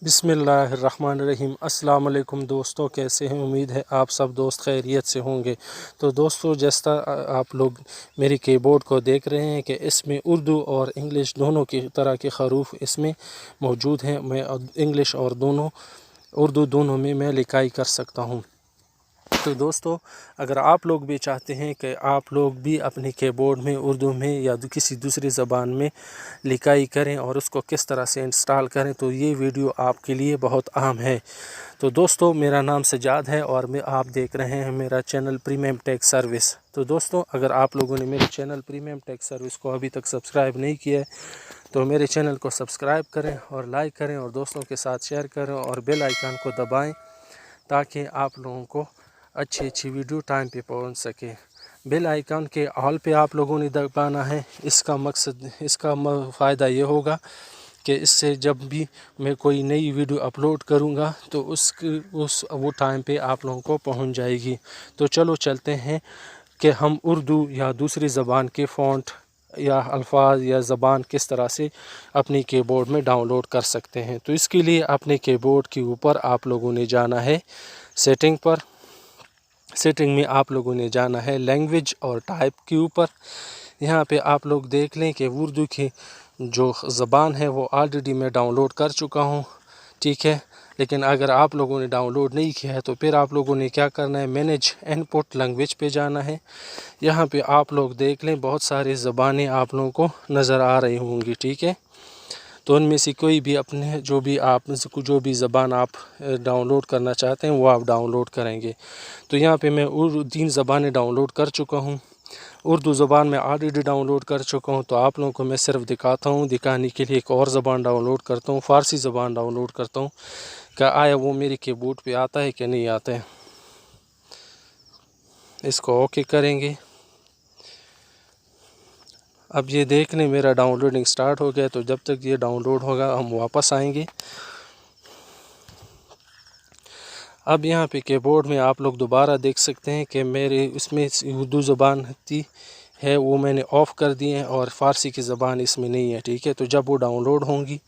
बिस्मिल्लाहिर्रहमानिर्रहीम। अस्सलाम वालेकुम दोस्तों, कैसे हैं? उम्मीद है आप सब दोस्त खैरियत से होंगे। तो दोस्तों, जैसा आप लोग मेरे कीबोर्ड को देख रहे हैं कि इसमें उर्दू और इंग्लिश दोनों की तरह के हरूफ इसमें मौजूद हैं। मैं इंग्लिश और उर्दू दोनों में मैं लिखाई कर सकता हूँ। तो दोस्तों, अगर आप लोग भी चाहते हैं कि आप लोग भी अपने कीबोर्ड में उर्दू में या किसी दूसरी ज़बान में लिखाई करें और उसको किस तरह से इंस्टॉल करें, तो ये वीडियो आपके लिए बहुत अहम है। तो दोस्तों, मेरा नाम सजाद है और आप देख रहे हैं मेरा चैनल प्रीमियम टेक सर्विस। तो दोस्तों, अगर आप लोगों ने मेरे चैनल प्रीमियम टेक सर्विस को अभी तक सब्सक्राइब नहीं किया है तो मेरे चैनल को सब्सक्राइब करें और लाइक करें और दोस्तों के साथ शेयर करें और बेल आइकन को दबाएँ ताकि आप लोगों को अच्छी वीडियो टाइम पे पहुंच सके। बेल आइकन के ऑल पे आप लोगों ने दबाना है। इसका फ़ायदा ये होगा कि इससे जब भी मैं कोई नई वीडियो अपलोड करूंगा तो वो टाइम पे आप लोगों को पहुंच जाएगी। तो चलो चलते हैं कि हम उर्दू या दूसरी ज़बान के फ़ॉन्ट या अल्फाज या ज़बान किस तरह से अपनी कीबोर्ड में डाउनलोड कर सकते हैं। तो इसके लिए अपने कीबोर्ड के ऊपर आप लोगों ने जाना है सेटिंग पर। सेटिंग में आप लोगों ने जाना है लैंग्वेज और टाइप के ऊपर। यहाँ पे आप लोग देख लें कि उर्दू की जो ज़बान है वो ऑलरेडी मैं डाउनलोड कर चुका हूँ, ठीक है। लेकिन अगर आप लोगों ने डाउनलोड नहीं किया है तो फिर आप लोगों ने क्या करना है, मैनेज इनपुट लैंग्वेज पे जाना है। यहाँ पे आप लोग देख लें बहुत सारी ज़बानें आप लोगों को नज़र आ रही होंगी, ठीक है। तो उनमें से कोई भी अपने जो भी ज़बान आप डाउनलोड करना चाहते हैं वो आप डाउनलोड करेंगे। तो यहाँ पे मैं 3 ज़बानें डाउनलोड कर चुका हूँ। उर्दू ज़बान में ऑलरेडी डाउनलोड कर चुका हूँ। तो आप लोगों को मैं सिर्फ दिखाता हूँ, दिखाने के लिए एक और ज़बान डाउनलोड करता हूँ, फ़ारसी ज़बान डाउनलोड करता हूँ क्या आया वो मेरे कीबोर्ड पे आता है कि नहीं आता है। इसको ओके करेंगे। अब ये देख लें मेरा डाउनलोडिंग स्टार्ट हो गया। तो जब तक ये डाउनलोड होगा हम वापस आएंगे। अब यहाँ पे कीबोर्ड में आप लोग दोबारा देख सकते हैं कि मेरे इसमें उर्दू ज़बान है वो मैंने ऑफ़ कर दी है और फ़ारसी की ज़बान इसमें नहीं है, ठीक है। तो जब वो डाउनलोड होंगी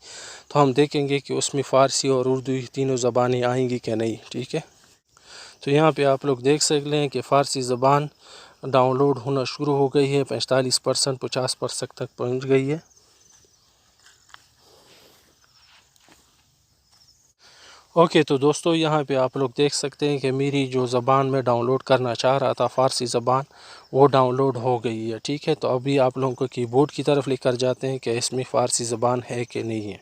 तो हम देखेंगे कि उसमें फ़ारसी और उर्दू तीनों ज़बानें आएंगी कि नहीं, ठीक है। तो यहाँ पे आप लोग देख सकते हैं कि फ़ारसी ज़बान डाउनलोड होना शुरू हो गई है। 45% 50% तक पहुँच गई है। ओके, तो दोस्तों यहाँ पे आप लोग देख सकते हैं कि मेरी जो ज़बान में डाउनलोड करना चाह रहा था फ़ारसी ज़बान वो डाउनलोड हो गई है, ठीक है। तो अभी आप लोगों को कीबोर्ड की तरफ लेकर जाते हैं कि इसमें फ़ारसी ज़बान है कि नहीं है।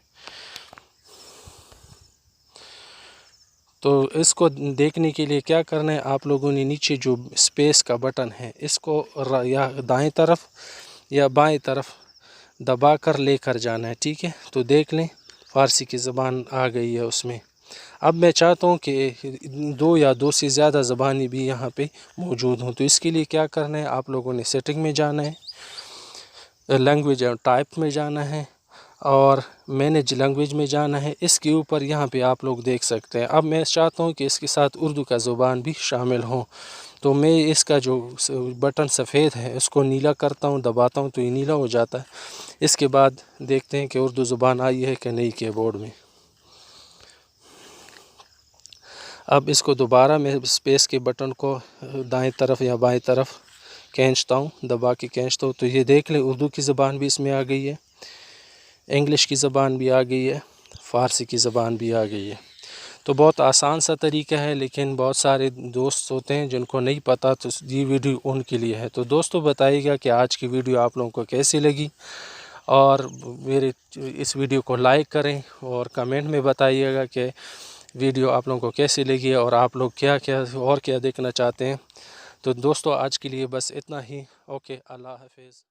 तो इसको देखने के लिए क्या करना है, आप लोगों ने नीचे जो स्पेस का बटन है इसको या दाएं तरफ या बाएं तरफ दबा कर लेकर जाना है, ठीक है। तो देख लें फ़ारसी की ज़बान आ गई है उसमें। अब मैं चाहता हूँ कि 2 या 2 से ज़्यादा ज़बानें भी यहाँ पे मौजूद हों। तो इसके लिए क्या करना है, आप लोगों ने सेटिंग में जाना है, लैंग्वेज और टाइप में जाना है और मैनेज लैंग्वेज में जाना है। इसके ऊपर यहाँ पे आप लोग देख सकते हैं। अब मैं चाहता हूँ कि इसके साथ उर्दू का ज़ुबान भी शामिल हो। तो मैं इसका जो बटन सफ़ेद है इसको नीला करता हूँ, दबाता हूँ तो ये नीला हो जाता है। इसके बाद देखते हैं कि उर्दू ज़ुबान आई है कि नहीं कीबोर्ड में। अब इसको दोबारा मैं स्पेस के बटन को दाएं तरफ या बाएं तरफ खींचता हूँ, दबा के खींचता हूँ। तो ये देख लें उर्दू की ज़बान भी इसमें आ गई है, इंग्लिश की ज़बान भी आ गई है, फ़ारसी की ज़बान भी आ गई है। तो बहुत आसान सा तरीका है, लेकिन बहुत सारे दोस्त होते हैं जिनको नहीं पता, तो ये वीडियो उनके लिए है। तो दोस्तों बताइएगा कि आज की वीडियो आप लोगों को कैसी लगी और मेरे इस वीडियो को लाइक करें और कमेंट में बताइएगा कि वीडियो आप लोगों को कैसी लगी और आप लोग क्या देखना चाहते हैं। तो दोस्तों आज के लिए बस इतना ही। ओके, अल्लाह हाफिज़।